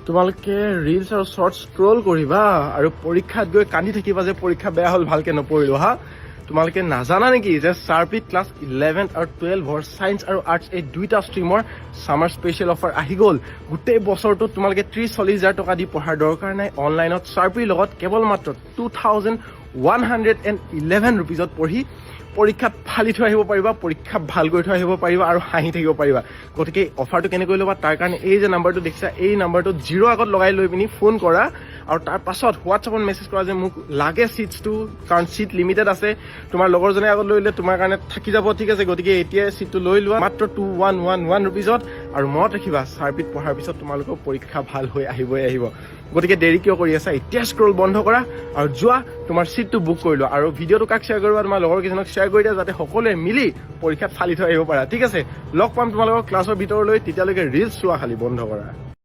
তোমালোকে ৰিলছ আৰু shorts scroll কৰিবা আৰু পৰীক্ষাত গৈ কান্দি থাকিবা যে পৰীক্ষা বেয়া হ'ল, ভালকে নপঢ়িলো। তোমালোকে নাজানা নেকি যে চাৰ্পিত ক্লাছ 11 আৰু 12 ছায়েন্স আৰু আৰ্টছ এই দুইটা ষ্ট্ৰীমৰ ছামাৰ স্পেচিয়েল অফাৰ আহি গ'ল। গোটেই বছৰটোত তোমালোকে 30-40 হাজাৰ টকা দি পঢ়াৰ দৰকাৰ নাই। অনলাইনত চাৰ্পিৰ লগত কেৱল মাত্ৰ 2111 ৰুপিজত পঢ়ি পৰীক্ষাত ফালি থৈ আহিব পাৰিবা, পৰীক্ষা ভাল কৰি থৈ আহিব পাৰিবা আৰু হাঁহি থাকিব পাৰিবা। গতিকে অফাৰটো কেনেকৈ ল'বা তাৰ কাৰণে এই যে নাম্বাৰটো দেখিছা, এই নাম্বাৰটো 0 আগত লগাই লৈ পিনি ফোন কৰা আৰু তাৰ পাছত হোৱাটছএপত মেছেজ কৰা যে মোক লাগে ছিটছটো, কাৰণ ছিট লিমিটেড আছে। তোমাৰ লগৰজনে আগত লৈ ল'লে তোমাৰ কাৰণে থাকি যাব, ঠিক আছে। গতিকে এতিয়াই ছিটটো লৈ লোৱা মাত্ৰ 2111 ৰুপিজত। আৰু মনত ৰাখিবা চাৰ্পিত পঢ়াৰ পিছত তোমালোকৰ পৰীক্ষা ভাল হৈ আহিবই আহিব। গতিকে দেৰি কিয় কৰি আছা? এতিয়া স্ক্ৰল বন্ধ কৰা আৰু যোৱা তোমাৰ ছিটটো বুক কৰি লোৱা। আৰু ভিডিঅ'টো কাক শ্বেয়াৰ কৰিবা? তোমাৰ লগৰ কেইজনক শ্বেয়াৰ কৰি দিয়া, যাতে সকলোৱে মিলি পৰীক্ষাত ফালি থৈ আহিব পাৰা, ঠিক আছে। লগ পাম তোমালোকৰ ক্লাছৰ ভিতৰলৈ, তেতিয়ালৈকে ৰিলছ চোৱা খালি বন্ধ কৰা।